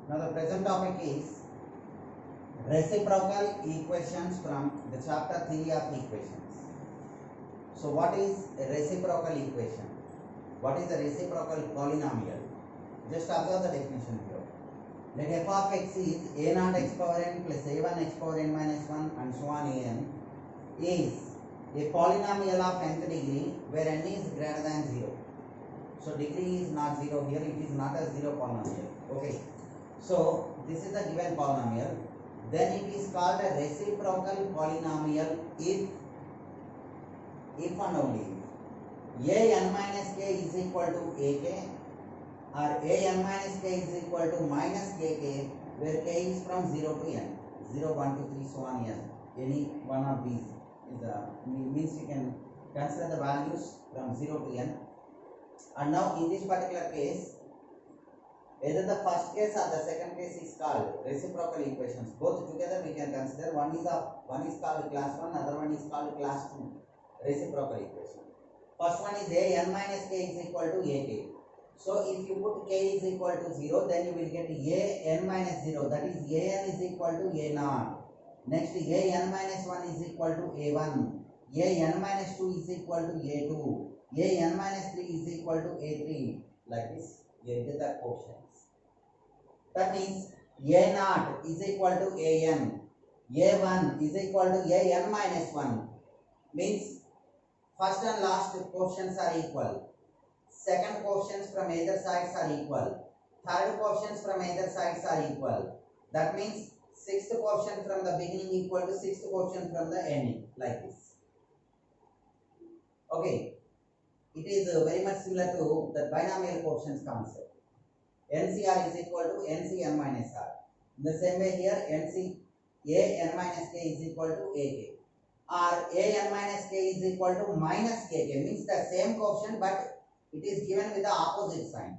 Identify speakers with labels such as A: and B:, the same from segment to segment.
A: Now the present topic is reciprocal equations from the chapter 3 of equations. So what is a reciprocal equation? What is a reciprocal polynomial? Just observe the definition here. Let f of x is a naught x power n plus a1 x power n minus 1 and so on an is a polynomial of nth degree where n is greater than 0. So degree is not 0 here, it is not a 0 polynomial. Okay. So this is the given polynomial. Then it is called a reciprocal polynomial if and only if a n minus k is equal to ak or a n minus k is equal to minus kk, where k is from 0 to n, 0, 1, 2, 3, so on n. Any one of these is means you can consider the values from 0 to n. And now in this particular case, either the first case or the second case is called reciprocal equations. Both together we can consider. One is called class 1, other one is called class 2 reciprocal equation. First one is a n minus k is equal to ak. So if you put k is equal to 0, then you will get a n minus 0, that is a n is equal to a naught. Next a n minus 1 is equal to a1, a n minus 2 is equal to a2, a n minus 3 is equal to a3. Like this you get the quotients. That means a naught is equal to an, a1 is equal to a n minus 1, means first and last quotients are equal. Second quotients from either sides are equal. Third quotients from either sides are equal. That means sixth quotient from the beginning equal to sixth quotient from the ending, like this. Okay. It is very much similar to the binomial quotients concept. NCR is equal to NCn minus R. In the same way here, NC a n minus k is equal to ak. Or a n minus k is equal to minus kk, means the same quotient but it is given with the opposite sign.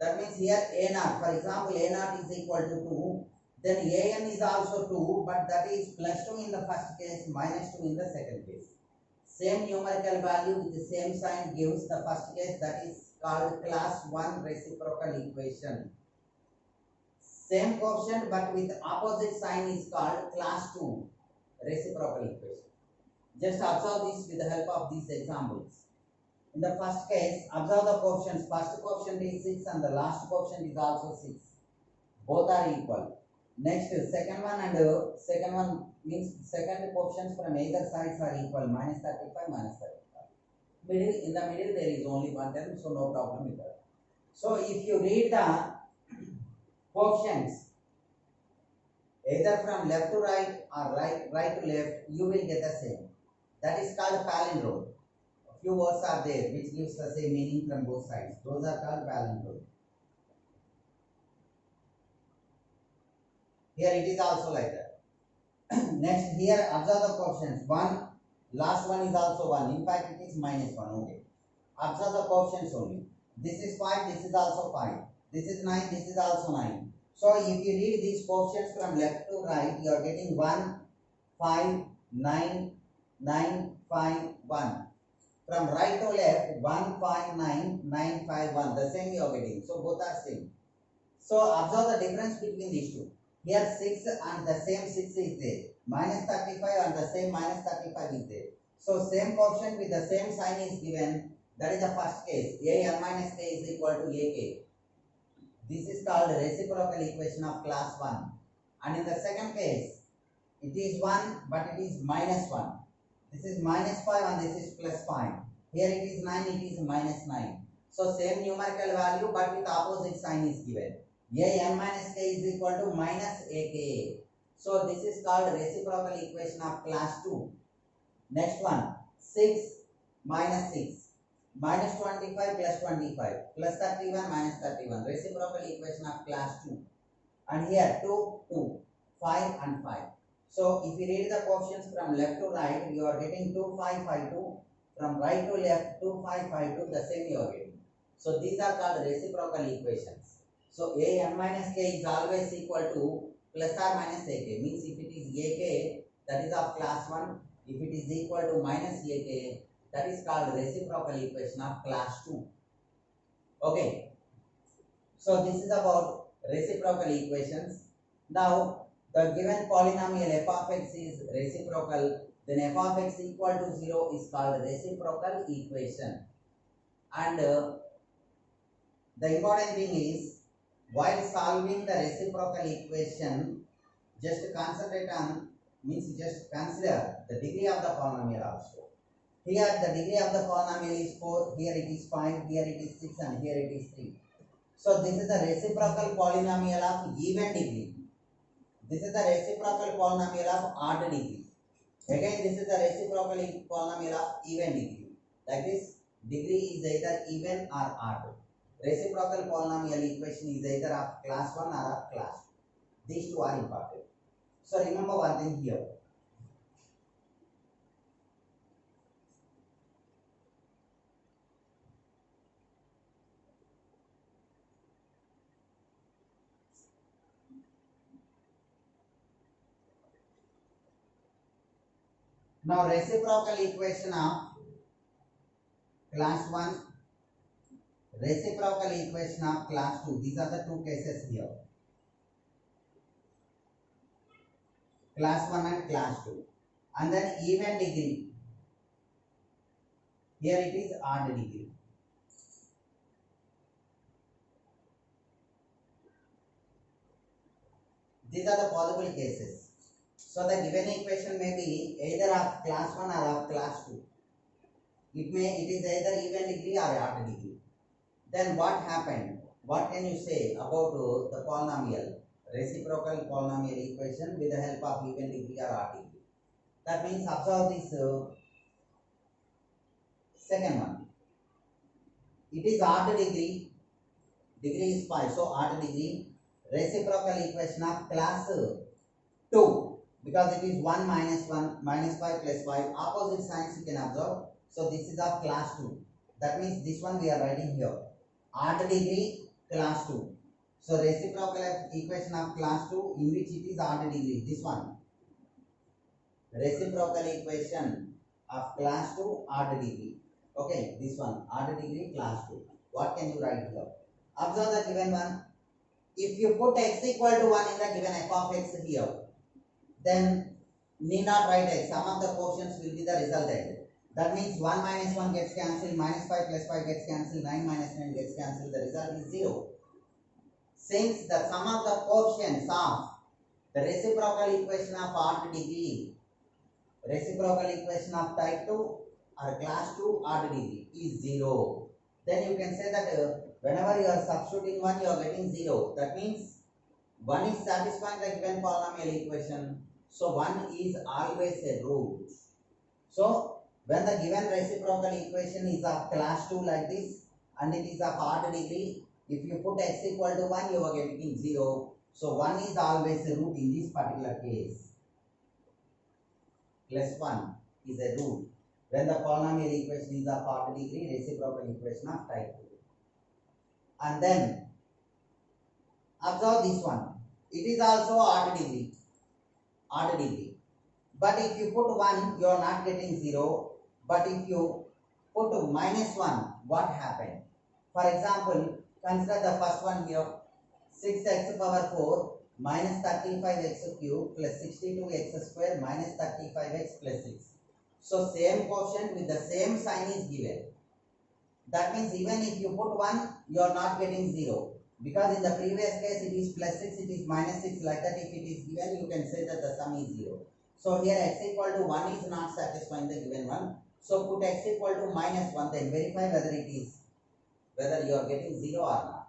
A: That means here a naught, for example, a naught is equal to 2, then a n is also 2, but that is plus 2 in the first case, minus 2 in the second case. Same numerical value with the same sign gives the first case, that is called class 1 reciprocal equation. Same quotient but with opposite sign is called class 2 reciprocal equation. Just observe this with the help of these examples. In the first case, observe the quotients. First quotient is 6 and the last quotient is also 6. Both are equal. Next, second one means second quotients from either sides are equal, minus 35, minus 35. In the middle there is only one term, so no problem with that. So if you read the quotients either from left to right or right to left, you will get the same. That is called palindrome. A few words are there which gives the same meaning from both sides. Those are called palindrome. Here it is also like that. Next, here observe the quotients. One, last one is also 1. In fact, it is minus 1. Okay. Observe the quotients only. This is 5, this is also 5. This is 9, this is also 9. So if you read these quotients from left to right, you are getting 1, 5, 9, 9, 5, 1. From right to left, 1, 5, 9, 9, 5, 1. The same you are getting. So both are same. So observe the difference between these two. Here 6 and the same 6 is there. Minus 35 and the same minus 35 is there. So same quotient with the same sign is given. That is the first case. A n minus k is equal to ak. This is called reciprocal equation of class 1. And in the second case, it is 1 but it is minus 1. This is minus 5 and this is plus 5. Here it is 9, it is minus 9. So same numerical value but with opposite sign is given. A n minus k is equal to minus ak. So this is called reciprocal equation of class 2. Next one, 6 minus 6. Minus 25 plus 25. Plus 31 minus 31. Reciprocal equation of class 2. And here 2, 2. 5 and 5. So if you read the quotients from left to right, you are getting 2, 5, 5, 2. From right to left, 2, 5, 5, 2. The same you are getting. So these are called reciprocal equations. So a n minus k is always equal to plus or minus ak. Means if it is ak, that is of class 1. If it is equal to minus ak, that is called reciprocal equation of class 2. Okay. So this is about reciprocal equations. Now the given polynomial f of x is reciprocal, then f of x equal to 0 is called reciprocal equation. And the important thing is, while solving the reciprocal equation, just concentrate on, means just consider the degree of the polynomial also. Here the degree of the polynomial is 4, here it is 5, here it is 6, and here it is 3. So this is the reciprocal polynomial of even degree. This is the reciprocal polynomial of odd degree. Again, this is the reciprocal polynomial of even degree. Like this, degree is either even or odd. Reciprocal polynomial equation is either of class 1 or of class 2. These two are important. So remember one thing here. Now reciprocal equation of class 1, reciprocal equation of class 2. These are the two cases here. Class 1 and class 2. And then even degree. Here it is odd degree. These are the possible cases. So the given equation may be either of class 1 or of class 2. It is either even degree or odd degree. Then what happened? What can you say about the polynomial, reciprocal polynomial equation with the help of even degree or odd degree? That means observe this second one. It is odd degree. Degree is 5, so odd degree. Reciprocal equation of class 2, because it is 1 minus 1 minus 5 plus 5. Opposite signs you can observe. So this is of class 2. That means this one we are writing here. Odd degree class 2. So reciprocal equation of class 2 in which it is odd degree. This one. Reciprocal equation of class 2 odd degree. Okay, this one odd degree class 2. What can you write here? Observe the given one. If you put x equal to 1 in the given f of x here, then need not write x. Sum of the quotients will be the resultant. That means 1 minus 1 gets cancelled, minus 5 plus 5 gets cancelled, 9 minus 9 gets cancelled. The result is 0. Since the sum of the quotients of the reciprocal equation of odd degree, reciprocal equation of type 2 or class 2 odd degree is 0, then you can say that whenever you are substituting 1, you are getting 0. That means 1 is satisfying the given polynomial equation. So 1 is always a root. So when the given reciprocal equation is of class 2 like this and it is of odd degree, if you put x equal to 1, you are getting 0. So 1 is always a root in this particular case. Plus 1 is a root when the polynomial equation is of odd degree, reciprocal equation of type 2. And then observe this one. It is also odd degree. Odd degree. But if you put 1, you are not getting 0. But if you put minus 1, what happened? For example, consider the first one here. 6x power 4 minus 35x cube plus 62x square minus 35x plus 6. So same quotient with the same sign is given. That means even if you put 1, you are not getting 0. Because in the previous case it is plus 6, it is minus 6. Like that, if it is given, you can say that the sum is 0. So here x equal to 1 is not satisfying the given one. So put x equal to minus 1, then verify whether you are getting 0 or not.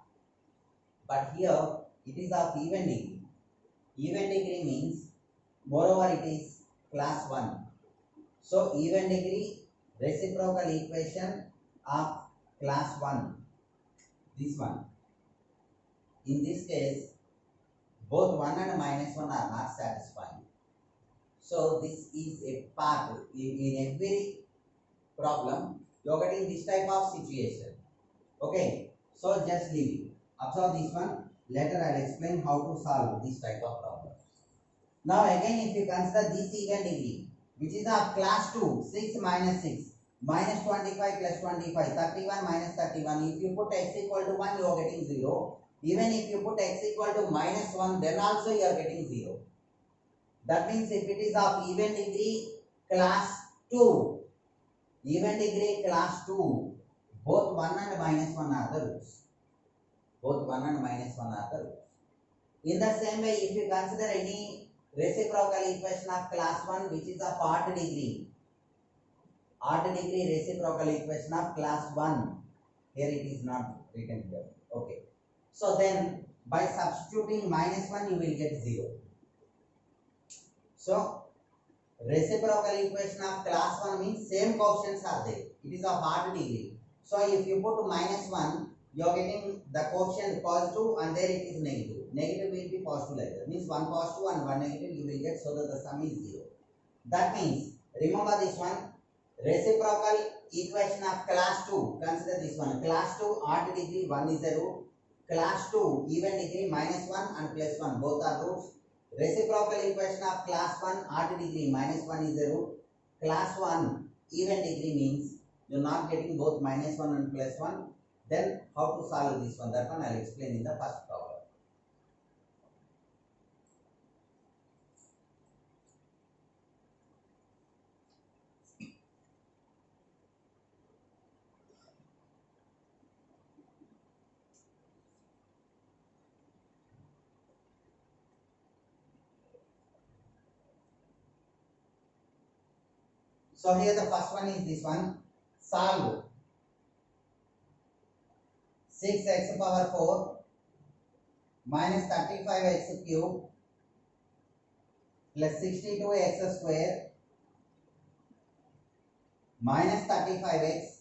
A: But here it is of even degree. Even degree means moreover it is class 1. So even degree reciprocal equation of class 1. This one. In this case, both 1 and minus 1 are not satisfying. So this is a part in every problem you are getting this type of situation. Okay, so just leave it. Observe this one. Later I will explain how to solve this type of problem. Now again, if you consider this even degree, which is of class 2, 6 minus 6, minus 25 plus 25, 31 minus 31. If you put x equal to 1, you are getting 0. Even if you put x equal to minus 1, then also you are getting 0. That means if it is of even degree class 2, even degree class 2, both 1 and minus 1 are the roots. Both 1 and minus 1 are the roots. In the same way, if you consider any reciprocal equation of class 1 which is of odd degree reciprocal equation of class 1, here it is not written here. Okay. So then by substituting minus 1 you will get 0. So reciprocal equation of class 1 means same coefficients are there. It is of odd degree. So if you put minus 1, you are getting the coefficient positive and there it is negative. Negative will be positive like that. Means one positive and one negative you will get, so that the sum is 0. That means, remember this one, reciprocal equation of class 2. Consider this one. Class 2 odd degree 1 is a root. Class 2 even degree minus 1 and plus 1 both are roots. Reciprocal equation of class 1 odd degree minus 1 is a root. Class 1 even degree means you are not getting both minus 1 and plus 1. Then how to solve this one? That one I will explain in the first problem. So here the first one is this one. Solve 6x power 4 minus 35x cube plus 62x square minus 35x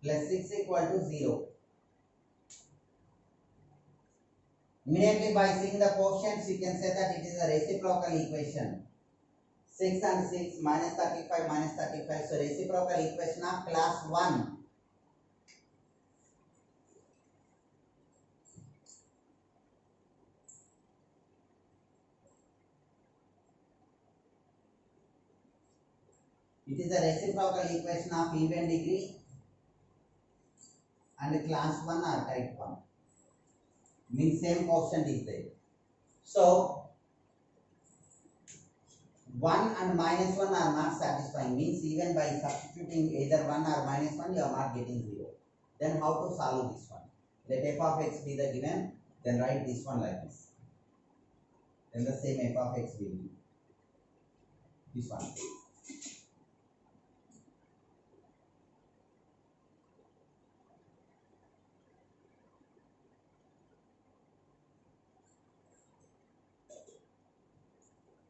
A: plus 6 equal to 0. Immediately by seeing the coefficients you can say that it is a reciprocal equation. 6 and 6 minus 35 minus 35. So reciprocal equation of class 1. It is a reciprocal equation of even degree and class 1 or type 1. Means same coefficient is there. So 1 and minus 1 are not satisfying. Means even by substituting either 1 or minus 1 you are not getting 0. Then how to solve this one? Let f of x be the given. Then write this one like this. Then the same f of x will be this one.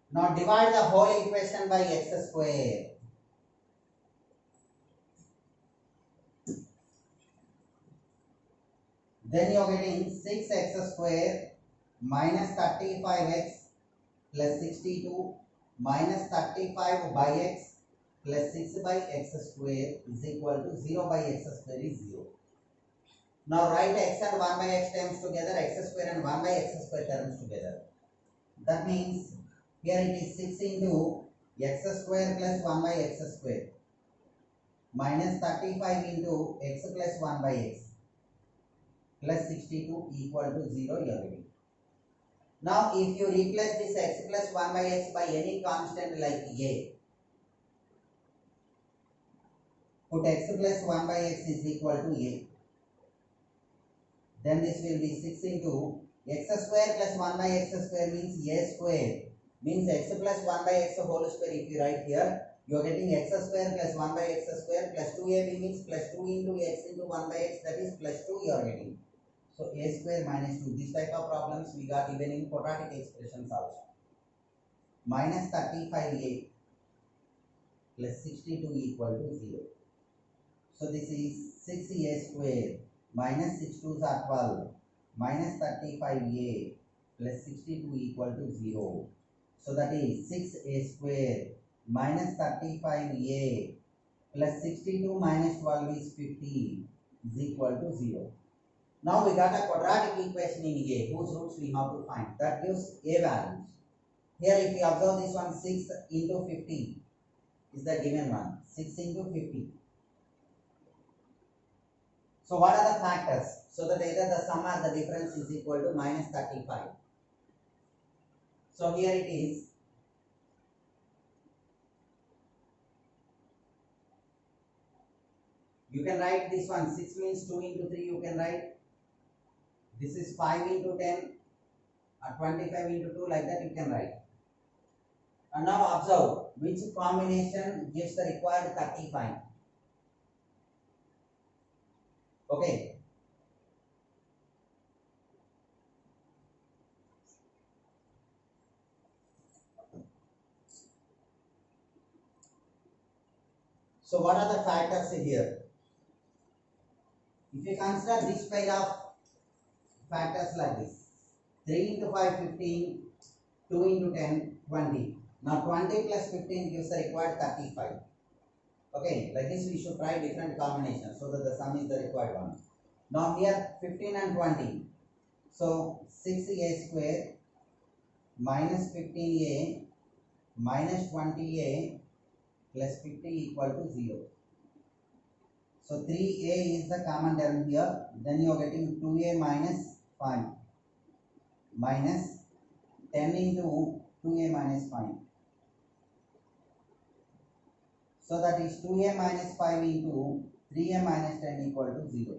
A: Now divide the whole equation by x square. Then you are getting 6x square minus 35x plus 62 minus 35 by x plus 6 by x square is equal to 0 by x square is 0. Now write x and 1 by x terms together, x square and 1 by x square terms together. That means here it is 6 into x square plus 1 by x square minus 35 into x plus 1 by x plus 62 equal to 0 you are getting. Now if you replace this x plus 1 by x by any constant like a, put x plus 1 by x is equal to a, then this will be 6 into x square plus 1 by x square means a square, means x plus 1 by x whole square. If you write here, you are getting x square plus 1 by x square plus 2ab means plus 2 into x into 1 by x, that is plus 2 you are getting. So a square minus 2. This type of problems we got even in quadratic expressions also. Minus 35a plus 62 equal to 0. So this is 6a square minus 6 2s are 12 minus 35a plus 62 equal to 0. So that is 6a square minus 35a plus 62 minus 12 is 50 is equal to 0. Now we got a quadratic equation in A whose roots we have to find. That gives A values. Here if you observe this one, 6 into 50 is the given one. 6 into 50. So what are the factors? So that either the sum or the difference is equal to minus 35. So here it is. You can write this one. 6 means 2 into 3 you can write. This is 5 into 10 or 25 into 2, like that you can write. And now observe which combination gives the required 35. Okay. So what are the factors here? If you consider this pair of factors like this, 3 into 5, 15, 2 into 10, 20. Now 20 plus 15 gives the required 35. Okay, like this we should try different combinations so that the sum is the required one. Now here 15 and 20. So 6a square minus 15a minus 20a plus 50 equal to 0. So 3a is the common term here. Then you are getting 2a minus 5 minus 10 into 2a minus 5. So that is 2a minus 5 into 3a minus 10 equal to 0.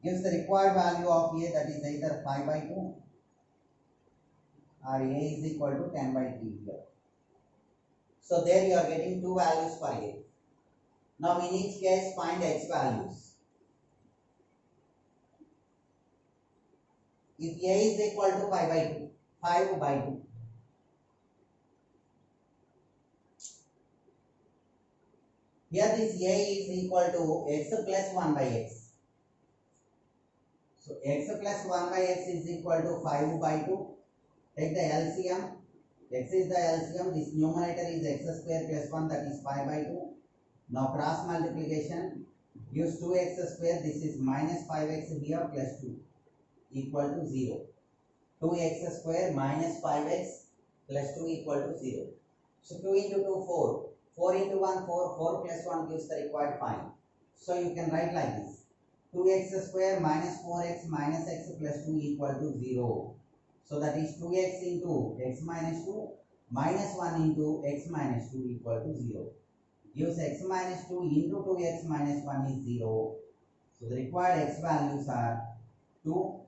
A: Gives the required value of a, that is either 5 by 2 or a is equal to 10 by 3 here. So there you are getting two values for a. Now in each case find x values. If a is equal to 5 by 2, 5 by 2. Here this a is equal to x plus 1 by x. So x plus 1 by x is equal to 5 by 2. Take the LCM. X is the LCM. This numerator is x square plus 1, that is 5 by 2. Now cross multiplication gives 2x square. This is minus 5x here plus 2 equal to 0. 2x square minus 5x plus 2 equal to 0. So 2 into 2, 4. 4 into 1, 4. 4 plus 1 gives the required 5. So you can write like this. 2x square minus 4x minus x plus 2 equal to 0. So that is 2x into x minus 2 minus 1 into x minus 2 equal to 0. Gives x minus 2 into 2x minus 1 is 0. So the required x values are 2,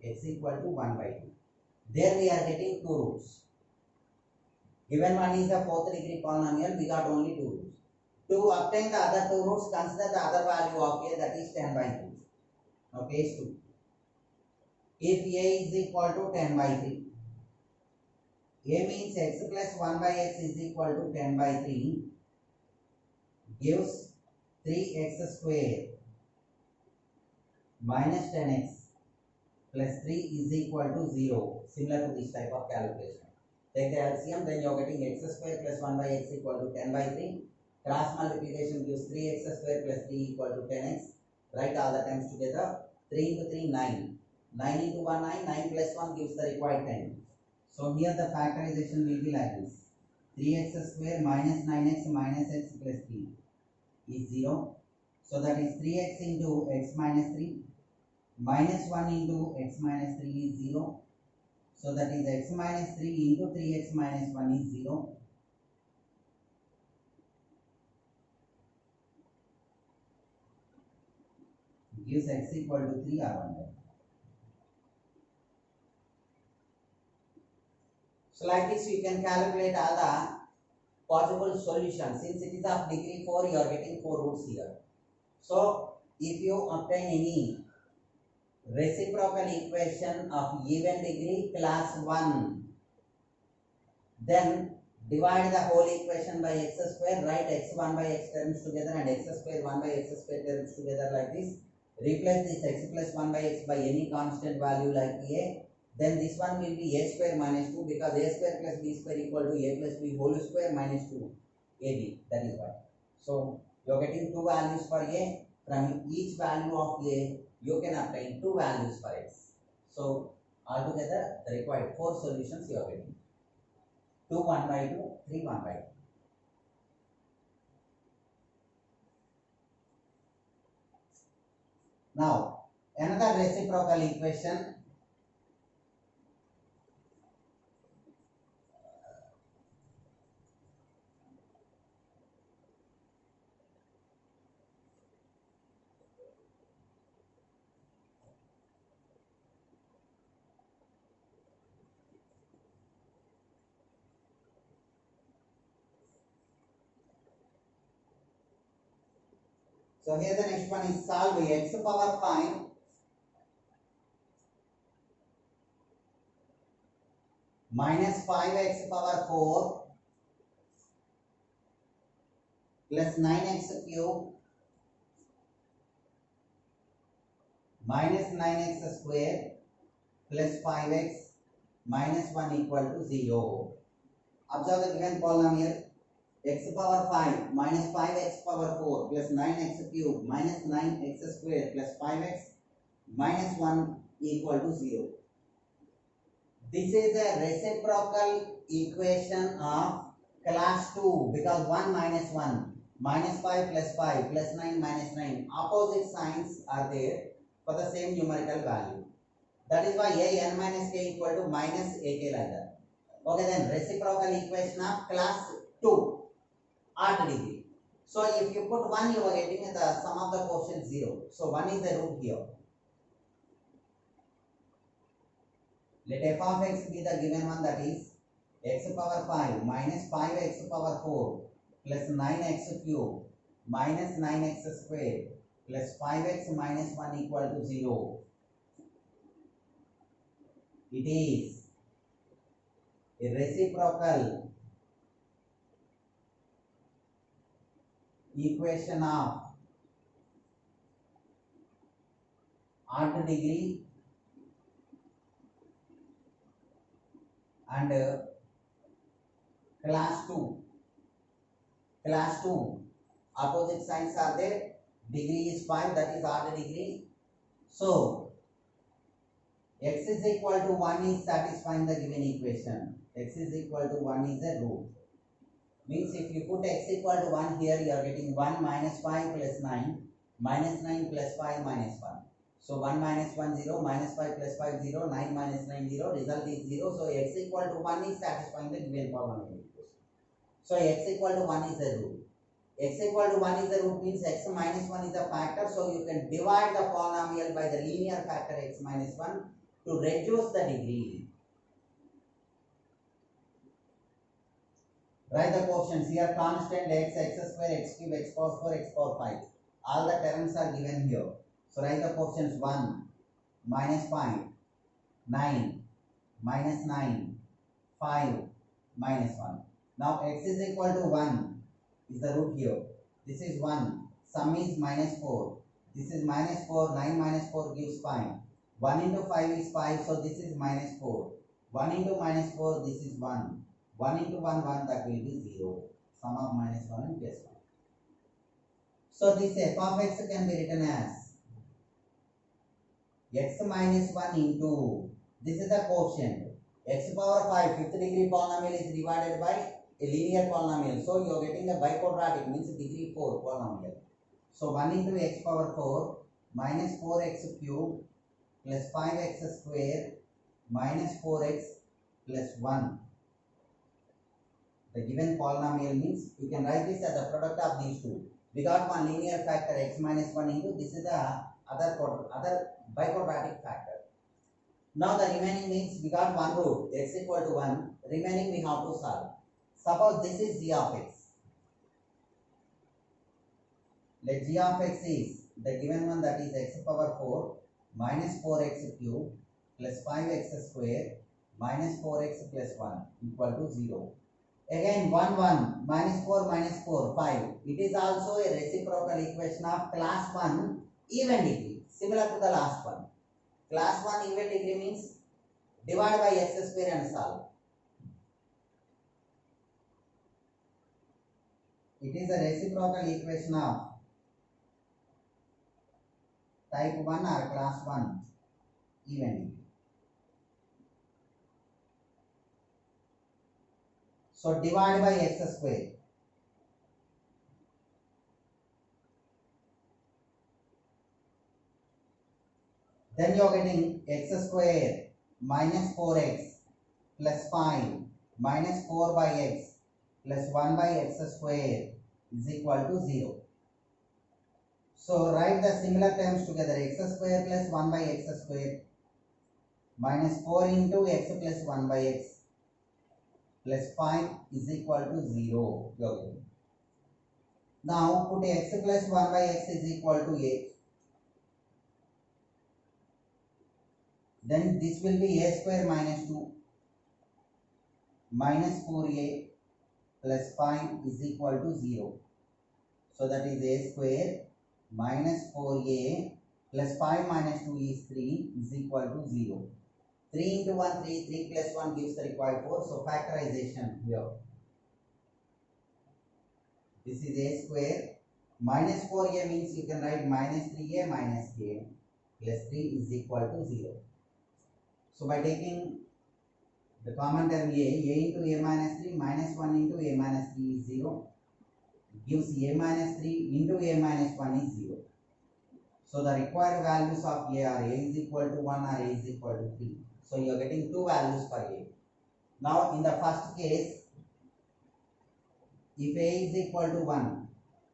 A: x equal to 1 by 2. There we are getting two roots. Given one is the fourth degree polynomial, we got only two roots. To obtain the other two roots, consider the other value of a, that is 10 by 3. Now case 2. If a is equal to 10 by 3, a means x plus 1 by x is equal to 10 by 3 gives 3x square minus 10x plus 3 is equal to 0. Similar to this type of calculation. Take the LCM, then you are getting x square plus 1 by x equal to 10 by 3. Cross multiplication gives 3x square plus 3 equal to 10x. Write all the terms together. 3 into 3, 9. 9 into 1, 9. 9 plus 1 gives the required 10. So here the factorization will be like this. 3x square minus 9x minus x plus 3 is 0. So that is 3x into x minus 3 minus 1 into x minus 3 is 0. So that is x minus 3 into 3x minus 1 is 0. Gives x equal to 3 or 1. So like this you can calculate all the possible solutions. Since it is of degree 4, you are getting 4 roots here. So if you obtain any reciprocal equation of even degree class 1, then divide the whole equation by x square, write x1 by x terms together and x square 1 by x square terms together like this. Replace this x plus 1 by x by any constant value like a. Then this one will be a square minus 2, because a square plus b square equal to a plus b whole square minus 2 ab. That is why. So you are getting two values for a. From each value of a, you can obtain two values for x. So altogether the required 4 solutions you are getting. 2 1 by 2, 3 1 by 2. Now, another reciprocal equation. So here the next one is solve x power 5 minus 5x power 4 plus 9x cube minus 9x square plus 5x minus 1 equal to 0. Observe the given polynomial x power 5 minus 5x power 4 plus 9x cube minus 9x square plus 5x minus 1 equal to 0. This is a reciprocal equation of class 2 because 1 minus 1 minus 5 plus 5 plus 9 minus 9 opposite signs are there for the same numerical value. That is why a n minus k equal to minus ak like that. Okay, then reciprocal equation of class 2 odd degree. So if you put 1, you are getting the sum of the quotient 0. So 1 is the root here. Let f of x be the given one, that is x power 5 minus 5x power 4 plus 9x cube minus 9x square plus 5x minus 1 equal to 0. It is a reciprocal equation of odd degree and class 2. Class 2 opposite signs are there. Degree is 5, that is odd degree. So x is equal to 1 is satisfying the given equation. X is equal to 1 is a root. Means if you put x equal to 1 here, you are getting 1 minus 5 plus 9 minus 9 plus 5 minus 1. So 1 minus 1 0 minus 5 plus 5 0 9 minus 9 0, result is 0. So x equal to 1 is satisfying the given polynomial equation. So x equal to 1 is a root. X equal to 1 is the root means x minus 1 is a factor. So you can divide the polynomial by the linear factor x minus 1 to reduce the degree. Write the quotients here. Constant x, x square, x cube, x power 4, x power 5. All the terms are given here. So write the quotients 1, minus 5, 9, minus 9, 5, minus 1. Now x is equal to 1 is the root here. This is 1. Sum is minus 4. This is minus 4. 9 minus 4 gives 5. 1 into 5 is 5. So this is minus 4. 1 into minus 4, this is 1. 1 into 1, 1, that will be 0. Sum of minus 1 and plus 1. So this f of x can be written as x minus 1 into, this is the quotient. X power 5, fifth degree polynomial is divided by a linear polynomial. So you are getting a biquadratic, means degree 4 polynomial. So 1 into x power 4 minus 4x cube plus 5x square minus 4x plus 1. The given polynomial means you can write this as the product of these two. We got one linear factor x minus 1 into, this is the other biquadratic factor. Now the remaining means we got one root, x equal to 1, remaining we have to solve. Suppose this is g of x. Let g of x is the given one, that is x power 4 minus 4x cube plus 5x square minus 4x plus 1 equal to 0. Again 1 1 minus 4 minus 4 5. It is also a reciprocal equation of class 1 even degree, similar to the last one. Class 1 even degree means divide by x square and solve. It is a reciprocal equation of type 1 or class 1 even degree. So divide by x square. Then you are getting x square minus 4x plus 5 minus 4 by x plus 1 by x square is equal to 0. So write the similar terms together. X square plus 1 by x square minus 4 into x plus 1 by x plus 5 is equal to 0. Now put x plus 1 by x is equal to 8. Then this will be a square minus 2 minus 4a plus 5 is equal to 0. So that is a square minus 4a plus 5 minus 2 is 3 is equal to 0. 3 into 1, 3, 3 plus 1 gives the required 4. So factorization here. This is a square. Minus 4a means you can write minus 3a minus a plus 3 is equal to 0. So by taking the common term a into a minus 3 minus 1 into a minus 3 is 0. Gives a minus 3 into a minus 1 is 0. So the required values of a is equal to 1 or a is equal to 3. So you are getting two values for a. Now in the first case, if a is equal to 1,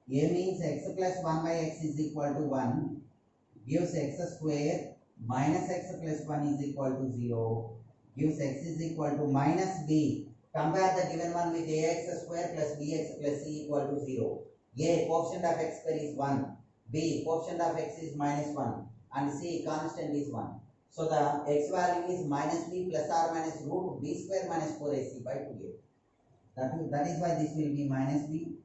A: a means x plus 1 by x is equal to 1, gives x square minus x plus 1 is equal to 0, gives x is equal to minus b. Compare the given one with ax square plus bx plus c equal to 0. A, coefficient of x square is 1. B, coefficient of x is minus 1. And c, constant is 1. So the x value is minus b plus or minus root b square minus 4ac by 2a. That is why this will be minus b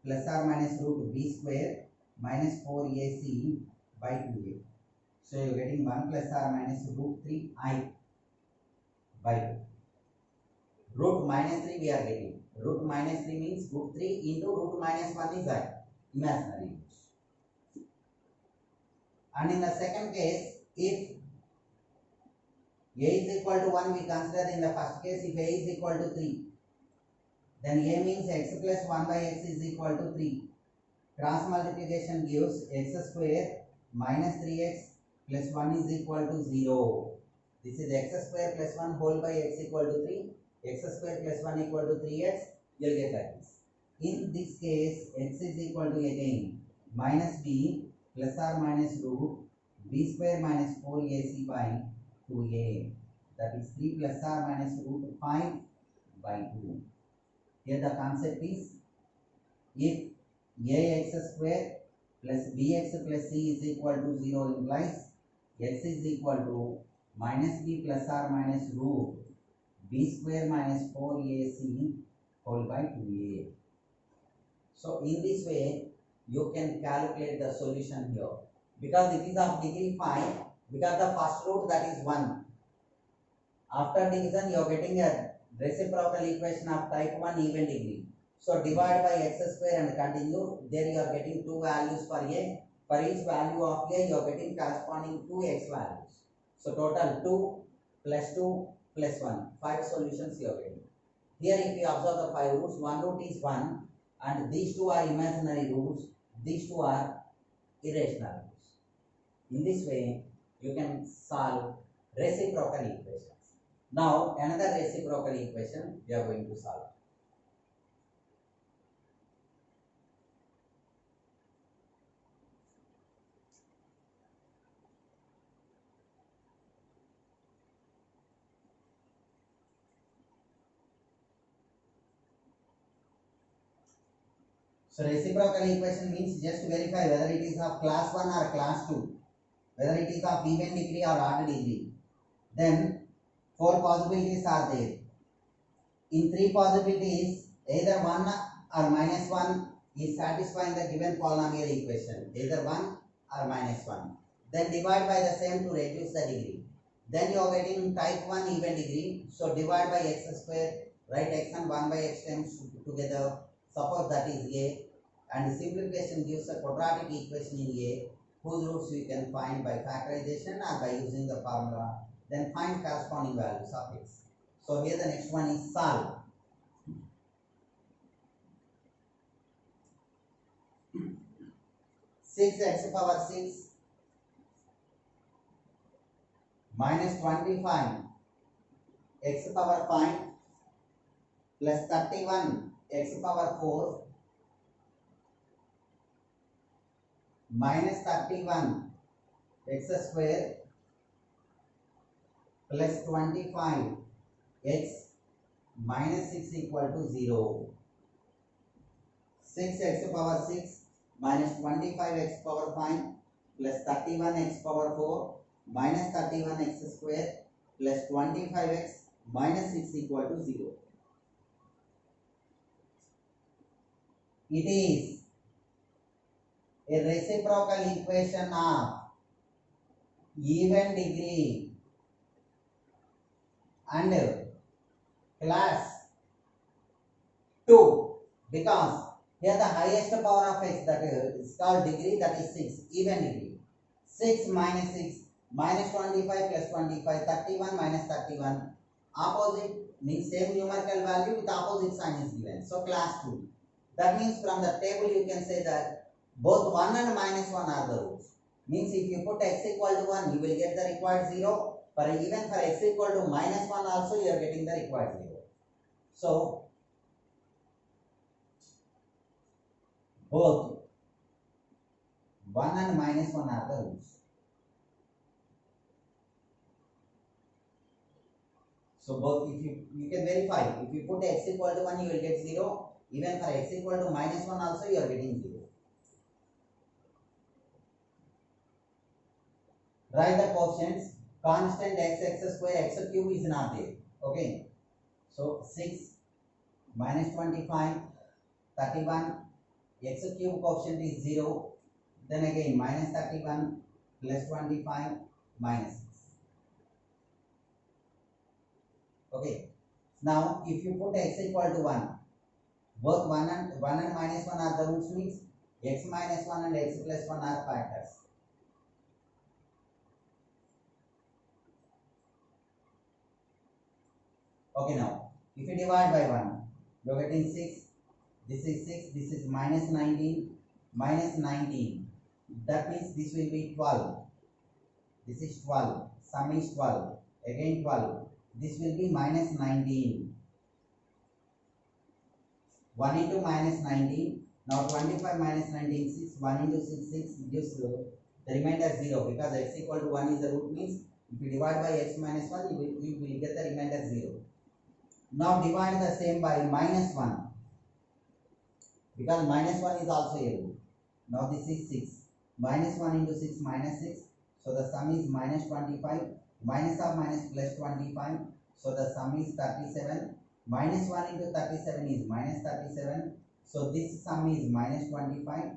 A: plus or minus root b square minus 4ac by 2a. So you are getting 1 plus or minus root 3i by 2. Root minus 3 we are getting. Root minus 3 means root 3 into root minus 1 is I, imaginary. And in the second case, if a is equal to 1, we consider in the first case, if a is equal to 3, then a means x plus 1 by x is equal to 3. Cross multiplication gives x square minus 3x plus 1 is equal to 0. This is x square plus 1 whole by x equal to 3. X square plus 1 equal to 3x. You will get like this. In this case, x is equal to again minus b plus or minus root b square minus 4ac by 2a. That is 3 plus or minus root 5 by 2. Here the concept is, if ax square plus bx plus c is equal to 0 implies x is equal to minus b plus or minus root b square minus 4ac whole by 2a. So in this way, you can calculate the solution here. Because it is of degree 5, because the first root that is 1. After division, you are getting a reciprocal equation of type 1 even degree. So divide by x square and continue. There you are getting two values for a. For each value of a, you are getting corresponding two x values. So total 2 plus 2 plus 1. 5 solutions you are getting. Here if you observe the 5 roots, one root is 1 and these two are imaginary roots. These two are irrational roots. In this way, you can solve reciprocal equations. Now, another reciprocal equation we are going to solve. So, reciprocal equation means just verify whether it is of class 1 or class 2, whether it is of even degree or odd degree. Then, 4 possibilities are there. In 3 possibilities, either 1 or minus 1 is satisfying the given polynomial equation, either 1 or minus 1. Then divide by the same to reduce the degree. Then you are getting type 1 even degree. So divide by x square, write x and 1 by x terms together. Suppose that is a, and simplification gives a quadratic equation in a, whose roots you can find by factorization or by using the formula. Then find corresponding values of x. So here the next one is solve. Six x power 6 minus 25 x power 5 plus 31 x power 4 minus 31 x square plus 25 x minus 6 equal to 0. 6x power 6 minus 25x power 5 plus 31x power 4 minus 31x square plus 25x minus 6 equal to 0. It is a reciprocal equation of even degree and class 2, because here the highest power of x, that is called degree, that is 6, even degree. 6 minus 6 minus 25 plus 25, 31 minus 31. Opposite means same numerical value with opposite sign is given. So class 2. That means from the table you can say that both 1 and minus 1 are the roots. Means if you put x equal to 1, you will get the required 0. Even for x equal to minus 1 also you are getting the required 0. So both 1 and minus 1 are the roots. So both, if you can verify, if you put x equal to 1 you will get 0. Even for x equal to minus 1 also you are getting 0. Write the quotients. Constant x square x cube is not there. Okay. So 6 minus 25, 31, x cube quotient is 0. Then again minus 31 plus 25 minus 6. Okay. Now if you put x equal to 1, both 1 and minus 1 are the roots, means x minus 1 and x plus 1 are factors. Okay, now if you divide by 1, you are getting 6. This is 6. This is minus 19. Minus 19. That means this will be 12. This is 12. Sum is 12. Again 12. This will be minus 19. 1 into minus 19. Now 25 minus 19, 6. 1 into 6, 6 gives the remainder 0, because x equal to 1 is the root, means if you divide by x minus 1, you will get the remainder 0. Now divide the same by minus 1, because minus 1 is also a root. Now this is 6. Minus 1 into 6 minus 6. So the sum is minus 25. Minus of minus plus 25. So the sum is 37. Minus 1 into 37 is minus 37. So this sum is minus 25.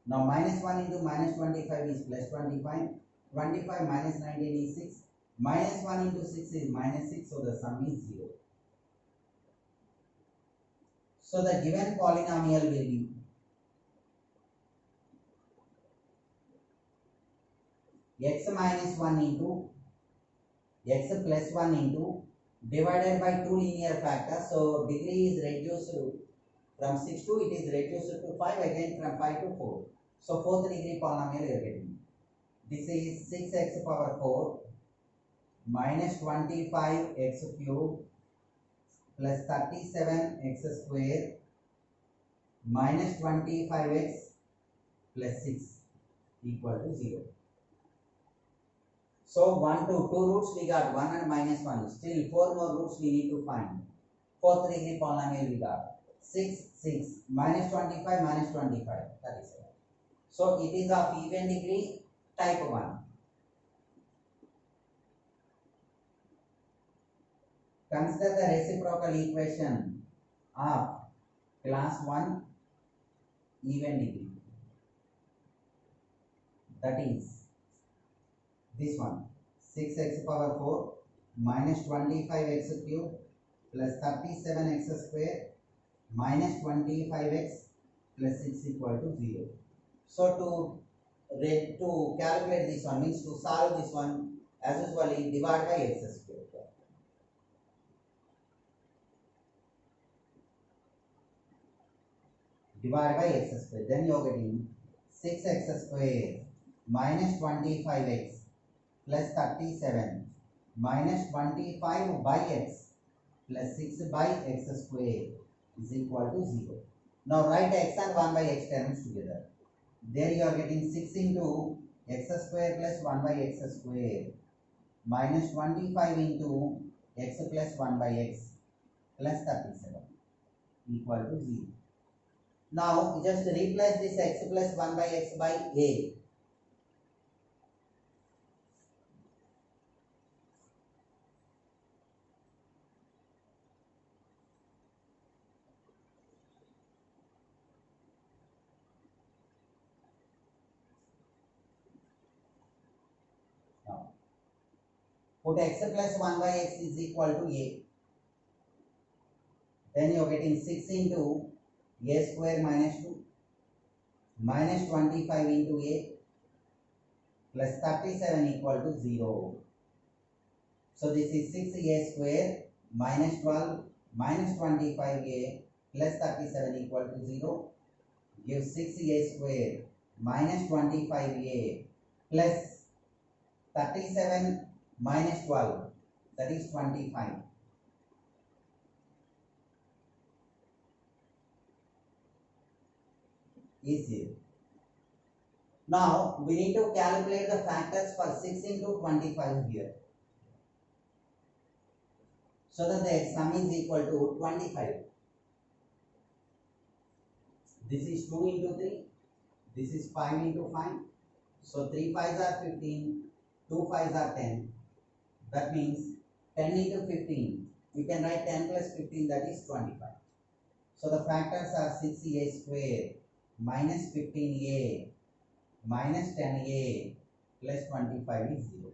A: Now minus 1 into minus 25 is plus 25. 25 minus 19 is 6. Minus 1 into 6 is minus 6. So the sum is 0. So the given polynomial will be x minus 1 into x plus 1 into divided by 2 linear factors. So degree is reduced from 6 to, it is reduced to 5, again from 5 to 4. So fourth degree polynomial you are getting. This is 6x power 4 minus 25x cube plus 37x square minus 25x plus 6 equal to 0. So 1 to 2 roots we got, 1 and minus 1. Still 4 more roots we need to find. Fourth degree polynomial we got 6, 6 minus 25 minus 25, 37. So it is of even degree, type 1. Consider the reciprocal equation of class 1 even degree. That is this one, 6x power 4 minus 25x cube plus 37x square minus 25x plus 6 equal to 0. So to calculate this one, means to solve this one, as usually divide by x square. Divide by x square. Then you are getting 6x square minus 25x plus 37 minus 25 by x plus 6 by x square is equal to 0. Now write x and 1 by x terms together. There you are getting 6 into x square plus 1 by x square minus 25 into x plus 1 by x plus 37 equal to 0. Now just replace this x plus 1 by x by a. Now put x plus 1 by x is equal to a. Then you are getting 6 into a square minus 2 minus 25 into a plus 37 equal to 0. So this is 6a square minus 12 minus 25a plus 37 equal to 0. Give 6a square minus 25a plus 37 minus 12, that is 25. Is 0. Now we need to calculate the factors for 6 into 25 here, so that the sum is equal to 25. This is 2 into 3, this is 5 into 5. So 3 5s are 15, 2 5s are 10. That means 10 into 15. You can write 10 plus 15, that is 25. So the factors are 6a square minus 15a minus 10a plus 25 is 0.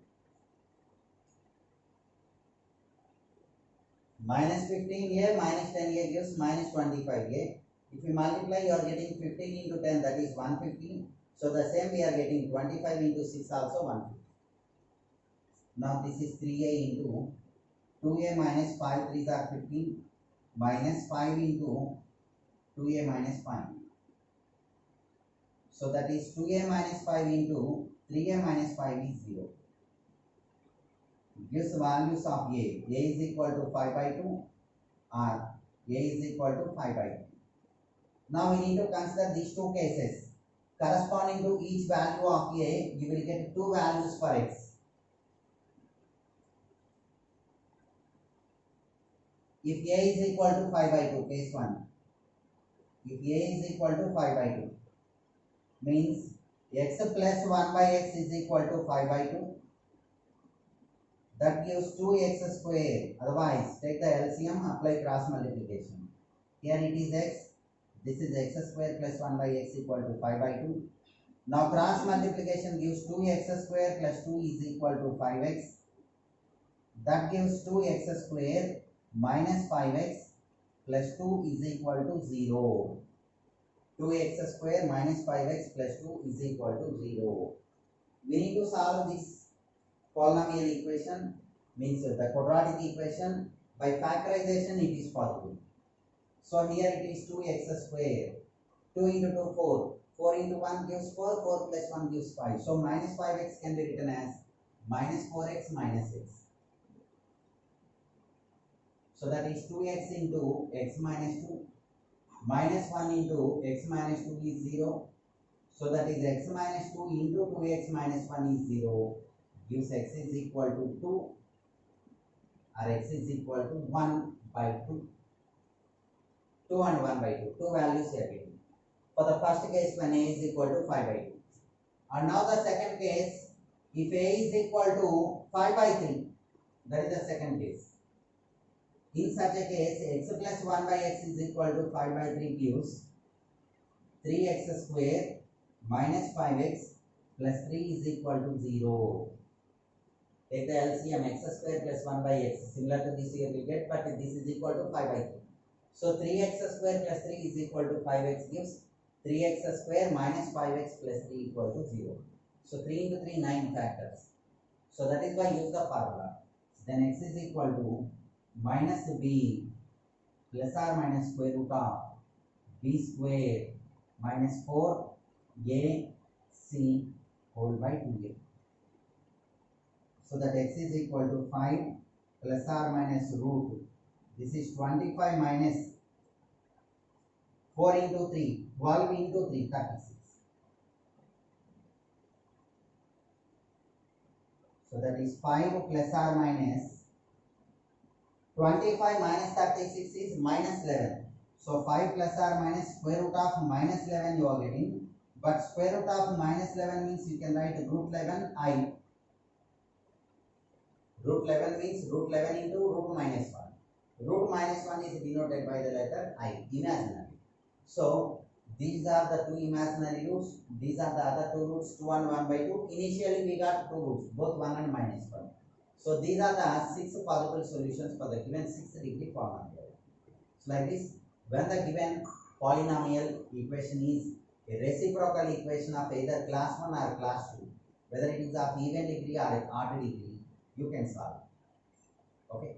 A: Minus 15a minus 10a gives minus 25a. If you multiply, you are getting 15 into 10, that is 150. So the same we are getting 25 into 6 also 150. Now this is 3a into 2a minus 5 3s are 15 minus 5 into 2a minus 5. So that is 2a minus 5 into 3a minus 5 is 0. Gives values of a. A is equal to 5 by 2 or a is equal to 5 by 2. Now we need to consider these two cases. Corresponding to each value of a, you will get two values for x. If a is equal to 5 by 2, case 1. If a is equal to 5 by 2, means x plus 1 by x is equal to 5 by 2. That gives 2x square. Otherwise, take the LCM, apply cross multiplication. Here it is x. This is x square plus 1 by x equal to 5 by 2. Now cross multiplication gives 2x square plus 2 is equal to 5x. That gives 2x square minus 5x plus 2 is equal to 0. 2x square minus 5x plus 2 is equal to 0. We need to solve this polynomial equation, means the quadratic equation. By factorization it is possible. So here it is 2x square. 2 into 2, 4. 4 into 1 gives 4. 4 plus 1 gives 5. So minus 5x can be written as minus 4x minus x. So that is 2x into x minus 2. Minus 1 into x minus 2 is 0. So that is x minus 2 into 2x minus 1 is 0. Gives x is equal to 2 or x is equal to 1 by 2. 2 and 1 by 2. Two values are given. For the first case, when a is equal to 5 by 2. And now the second case, if a is equal to 5 by 3, that is the second case. In such a case, x plus 1 by x is equal to 5 by 3 gives 3x square minus 5x plus 3 is equal to 0. Take the LCM, x square plus 1 by x. Similar to this you will get, but this is equal to 5 by 3. So 3x square plus 3 is equal to 5x gives 3x square minus 5x plus 3 equal to 0. So 3 into 3, 9 factors. So that is why use the formula. Then x is equal to minus b plus or minus square root of b square minus 4ac whole by 2a. So that x is equal to 5 plus or minus root. This is 25 minus 4 into 3, 12 into 3, 36. So that is 5 plus or minus 25 minus 36 is minus 11. So 5 plus or minus square root of minus 11 you are getting. But square root of minus 11 means you can write root 11 I. Root 11 means root 11 into root minus 1. Root minus 1 is denoted by the letter I, imaginary. So these are the two imaginary roots. These are the other two roots, 2 and 1 by 2. Initially we got two roots, both 1 and minus 1. So these are the 6 possible solutions for the given 6th degree polynomial. So like this, when the given polynomial equation is a reciprocal equation of either class 1 or class 2, whether it is of even degree or odd degree, you can solve. Okay.